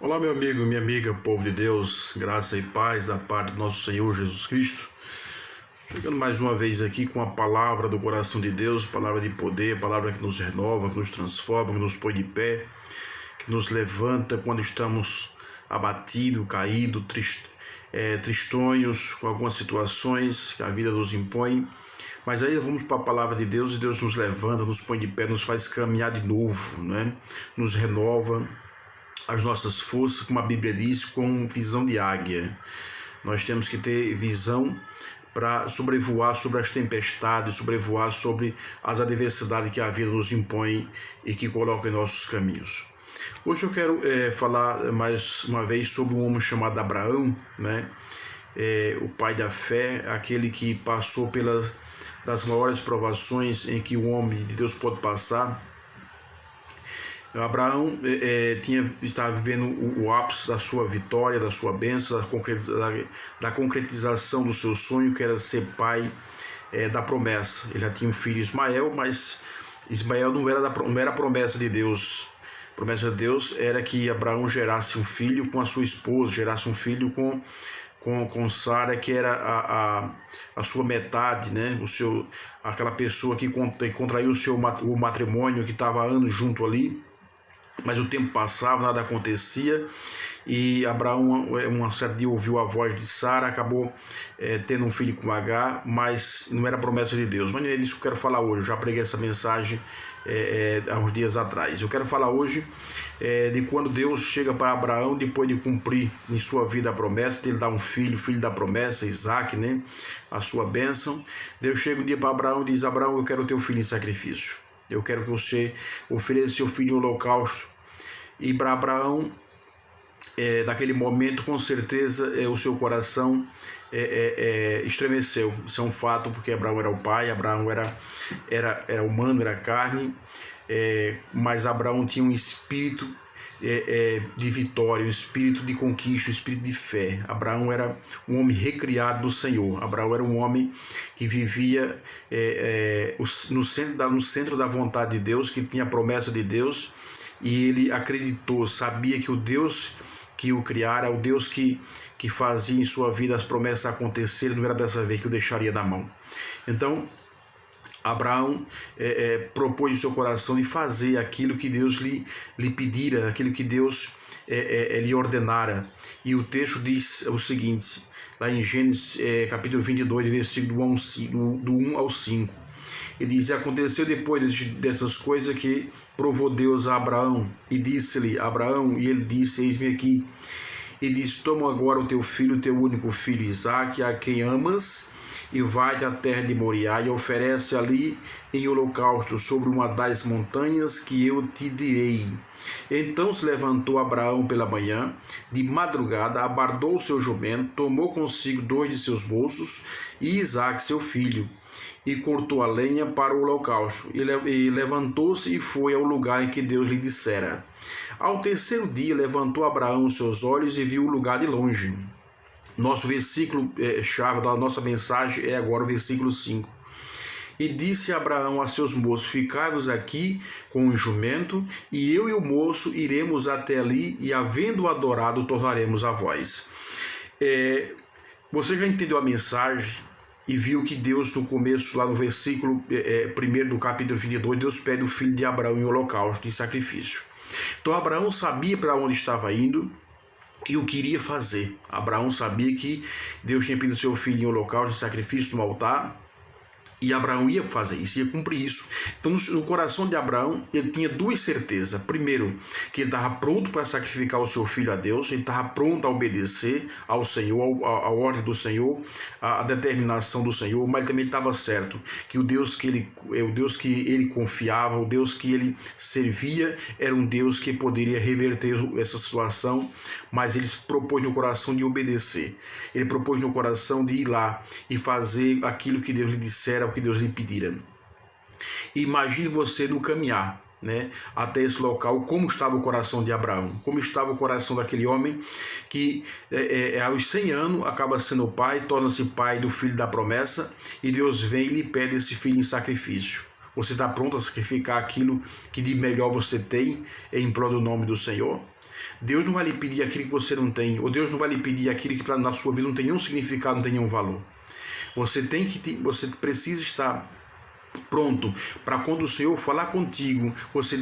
Olá, meu amigo, minha amiga, povo de Deus, graça e paz da parte do nosso Senhor Jesus Cristo. Chegando mais uma vez aqui com a palavra do coração de Deus, palavra de poder, palavra que nos renova, que nos transforma, que nos põe de pé, que nos levanta quando estamos abatidos, caídos, tristonhos com algumas situações que a vida nos impõe. Mas aí vamos para a palavra de Deus e Deus nos levanta, nos põe de pé, nos faz caminhar de novo, né? Nos renova as nossas forças, como a Bíblia diz, com visão de águia. Nós temos que ter visão para sobrevoar sobre as tempestades, sobrevoar sobre as adversidades que a vida nos impõe e que coloca em nossos caminhos. Hoje eu quero falar mais uma vez sobre um homem chamado Abraão, né? O pai da fé, aquele que passou das maiores provações em que o homem de Deus pode passar. Abraão estava vivendo o ápice da sua vitória, da sua bênção, da concretização do seu sonho, que era ser pai da promessa. Ele já tinha um filho, Ismael, mas Ismael não era a promessa de Deus. A promessa de Deus era que Abraão gerasse um filho com a sua esposa, gerasse um filho com Sara, que era a sua metade, né? Aquela pessoa que contraiu o matrimônio, que estava há anos junto ali. Mas o tempo passava, nada acontecia, e Abraão, um certo dia, ouviu a voz de Sara, acabou tendo um filho com Agar, mas não era promessa de Deus. Mas é disso que eu quero falar hoje. Eu já preguei essa mensagem há uns dias atrás. Eu quero falar hoje de quando Deus chega para Abraão, depois de cumprir em sua vida a promessa, de ele dar um filho da promessa, Isaac, né? A sua bênção. Deus chega um dia para Abraão e diz: Abraão, eu quero o teu filho em sacrifício. Eu quero que você ofereça seu filho em holocausto. E para Abraão, naquele momento, com certeza, o seu coração estremeceu. Isso é um fato, porque Abraão era o pai, Abraão era humano, era carne, mas Abraão tinha um espírito de vitória, um espírito de conquista, um espírito de fé. Abraão era um homem recriado do Senhor. Abraão era um homem que vivia no centro da vontade de Deus, que tinha a promessa de Deus, e ele acreditou, sabia que o Deus que o criara, o Deus que fazia em sua vida as promessas acontecerem, não era dessa vez que o deixaria na mão. Então Abraão propôs em seu coração de fazer aquilo que Deus lhe pedira, aquilo que Deus lhe ordenara. E o texto diz o seguinte, lá em Gênesis capítulo 22, versículo do 1 ao 5. Ele diz: aconteceu depois dessas coisas que provou Deus a Abraão e disse-lhe: Abraão, e ele disse: eis-me aqui. E disse: toma agora o teu filho, teu único filho Isaque, a quem amas, e vai-te à terra de Moriá e oferece ali em holocausto sobre uma das montanhas que eu te direi. Então se levantou Abraão pela manhã, de madrugada, abardou o seu jumento, tomou consigo 2 de seus moços e Isaque seu filho, e cortou a lenha para o holocausto, e levantou-se e foi ao lugar em que Deus lhe dissera. Ao terceiro dia levantou Abraão os seus olhos e viu o lugar de longe. Nosso versículo chave da nossa mensagem é agora o versículo 5. E disse Abraão a seus moços: ficai-vos aqui com o jumento, e eu e o moço iremos até ali, e havendo adorado, tornaremos a vós. Você já entendeu a mensagem e viu que Deus, no começo, lá no versículo 1 do capítulo 22, Deus pede o filho de Abraão em holocausto, em sacrifício. Então Abraão sabia para onde estava indo e o que iria fazer. Abraão sabia que Deus tinha pedido seu filho em holocausto, em sacrifício no altar, e Abraão ia fazer isso, ia cumprir isso. Então, no coração de Abraão, ele tinha 2 certezas. Primeiro, que ele estava pronto para sacrificar o seu filho a Deus, ele estava pronto a obedecer ao Senhor, à ordem do Senhor, à determinação do Senhor, mas ele também estava certo que o Deus que ele confiava, o Deus que ele servia, era um Deus que poderia reverter essa situação, mas ele propôs no coração de obedecer. Ele propôs no coração de ir lá e fazer aquilo que Deus lhe dissera, o que Deus lhe pedira. Imagine você no caminhar, né, até esse local, como estava o coração de Abraão, como estava o coração daquele homem que aos 100 anos acaba sendo pai, torna-se pai do filho da promessa, e Deus vem e lhe pede esse filho em sacrifício. Você está pronto a sacrificar aquilo que de melhor você tem em prol do nome do Senhor? Deus não vai lhe pedir aquilo que você não tem, ou Deus não vai lhe pedir aquilo que na sua vida não tem nenhum significado, não tem nenhum valor. Você precisa estar pronto para quando o Senhor falar contigo, você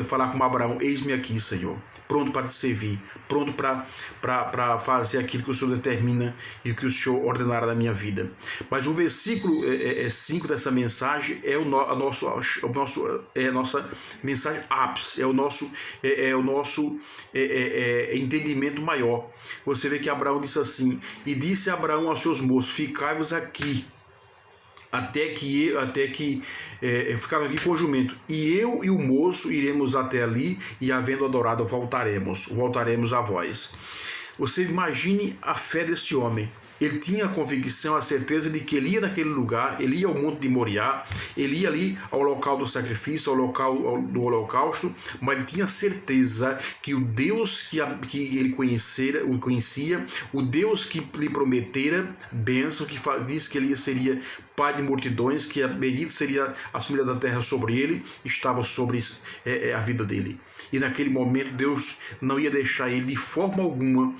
falar com Abraão: eis-me aqui, Senhor, pronto para te servir, pronto para fazer aquilo que o Senhor determina e que o Senhor ordenará na minha vida. Mas o versículo 5 dessa mensagem é a nossa mensagem ápice, é o nosso entendimento maior. Você vê que Abraão disse assim: e disse Abraão aos seus moços: ficai-vos aqui, até que ficava aqui com o jumento, e eu e o moço iremos até ali, e havendo adorado voltaremos a vós. Você imagine a fé desse homem. Ele tinha a convicção, a certeza de que ele ia naquele lugar, ele ia ao monte de Moriá, ele ia ali ao local do sacrifício, ao local do holocausto, mas ele tinha certeza que o Deus que ele conhecia, o Deus que lhe prometera bênção, que disse que ele seria pai de multidões, que a bendita seria a família da terra sobre ele, estava sobre a vida dele. E naquele momento Deus não ia deixar ele de forma alguma,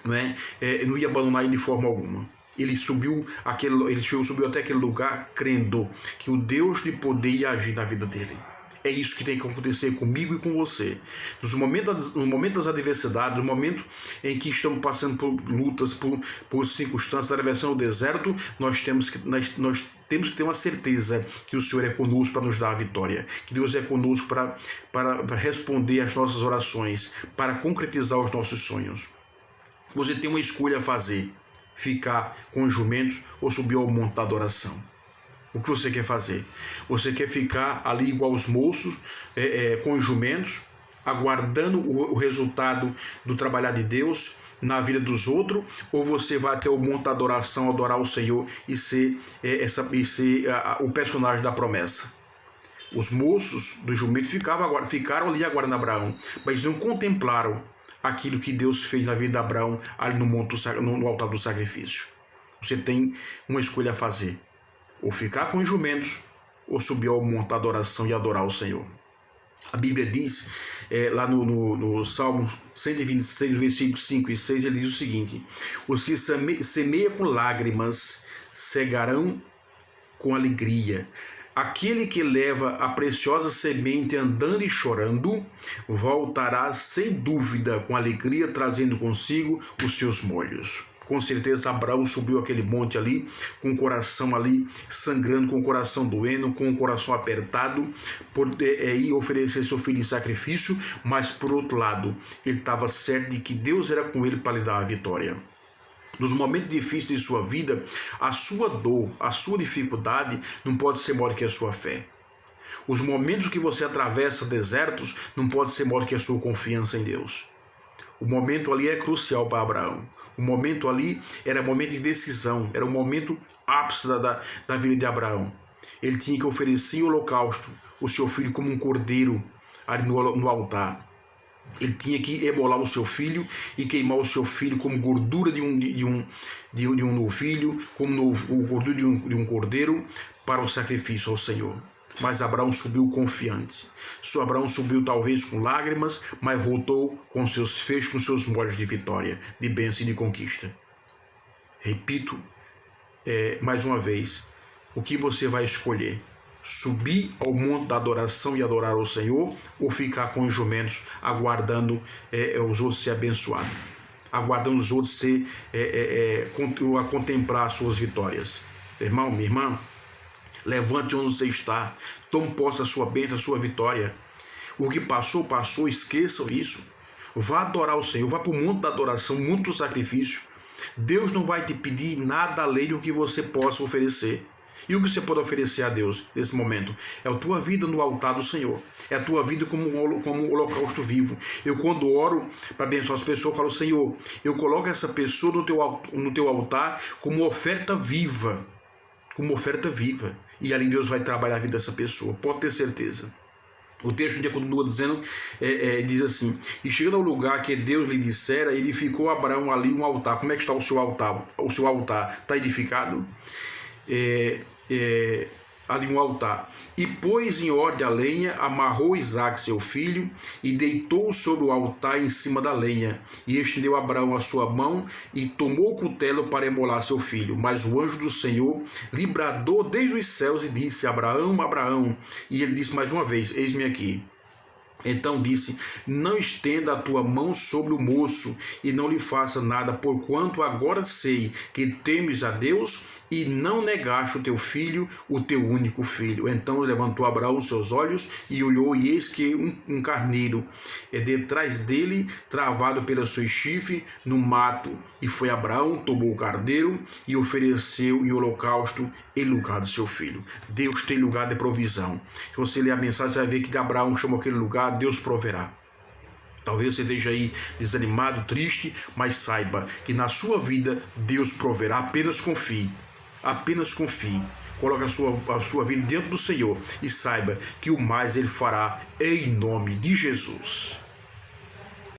não ia abandonar ele de forma alguma. Ele subiu até aquele lugar crendo que o Deus de poder ia agir na vida dele. É isso que tem que acontecer comigo e com você. No momento das adversidades, no momento em que estamos passando por lutas, por circunstâncias, atravessando o deserto, nós temos que ter uma certeza que o Senhor é conosco para nos dar a vitória, que Deus é conosco para responder às nossas orações, para concretizar os nossos sonhos. Você tem uma escolha a fazer: ficar com os jumentos ou subir ao monte da adoração. O que você quer fazer? Você quer ficar ali igual os moços, com os jumentos, aguardando o resultado do trabalhar de Deus na vida dos outros, ou você vai até o monte da adoração adorar o Senhor e ser o personagem da promessa? Os moços do jumento ficaram ali aguardando Abraão, mas não contemplaram aquilo que Deus fez na vida de Abraão ali no altar do sacrifício. Você tem uma escolha a fazer: ou ficar com os jumentos, ou subir ao monte da adoração e adorar o Senhor. A Bíblia diz, lá no Salmo 126, versículos 5 e 6, ele diz o seguinte: os que semeiam com lágrimas cegarão com alegria. Aquele que leva a preciosa semente andando e chorando, voltará sem dúvida com alegria, trazendo consigo os seus molhos. Com certeza Abraão subiu aquele monte ali, com o coração ali sangrando, com o coração doendo, com o coração apertado, por ir oferecer seu filho em sacrifício, mas por outro lado, ele estava certo de que Deus era com ele para lhe dar a vitória. Nos momentos difíceis de sua vida, a sua dor, a sua dificuldade não pode ser maior que a sua fé. Os momentos que você atravessa desertos não pode ser maior que a sua confiança em Deus. O momento ali é crucial para Abraão. O momento ali era momento de decisão, era o momento ápice da vida de Abraão. Ele tinha que oferecer em holocausto o seu filho como um cordeiro ali no altar. Ele tinha que imolar o seu filho e queimar o seu filho como gordura de um novilho, como gordura de um cordeiro, para o sacrifício ao Senhor. Mas Abraão subiu confiante. Abraão subiu talvez com lágrimas, mas voltou com seus feixes, com seus molhos de vitória, de bênção e de conquista. Repito mais uma vez: o que você vai escolher? Subir ao monte da adoração e adorar ao Senhor, ou ficar com os jumentos aguardando os outros ser abençoados, aguardando os outros a contemplar as suas vitórias? Irmão, minha irmã, levante onde você está, tome posse da sua bênção, da sua vitória. O que passou, passou, esqueçam isso. Vá adorar o Senhor, vá para o monte da adoração, o monte do sacrifício. Deus não vai te pedir nada além do que você possa oferecer. E o que você pode oferecer a Deus nesse momento? É a tua vida no altar do Senhor. É a tua vida como um holocausto vivo. Eu, quando oro para abençoar as pessoas, falo: Senhor, eu coloco essa pessoa no teu altar como oferta viva. Como oferta viva. E ali Deus vai trabalhar a vida dessa pessoa. Pode ter certeza. O texto ainda continua dizendo, diz assim: e chegando ao lugar que Deus lhe dissera, edificou Abraão ali um altar. Como é que está o seu altar? O seu altar está edificado? ali um altar, e pôs em ordem a lenha, amarrou Isaque seu filho, e deitou sobre o altar em cima da lenha, e estendeu Abraão a sua mão, e tomou o cutelo para imolar seu filho. Mas o anjo do Senhor lhe bradou desde os céus e disse: Abraão, Abraão. E ele disse mais uma vez: eis-me aqui. Então disse: não estenda a tua mão sobre o moço, e não lhe faça nada, porquanto agora sei que temes a Deus, e não negaste o teu filho, o teu único filho. Então levantou Abraão seus olhos e olhou, e eis que um carneiro detrás dele, travado pelo seu chifre, no mato. E foi Abraão, tomou o carneiro e ofereceu em holocausto em lugar do seu filho. Deus tem lugar de provisão. Se você ler a mensagem, você vai ver que Abraão chamou aquele lugar: Deus proverá. Talvez você esteja aí desanimado, triste, mas saiba que na sua vida Deus proverá. Apenas confie. Apenas confie. Coloque a sua vida dentro do Senhor e saiba que o mais Ele fará em nome de Jesus.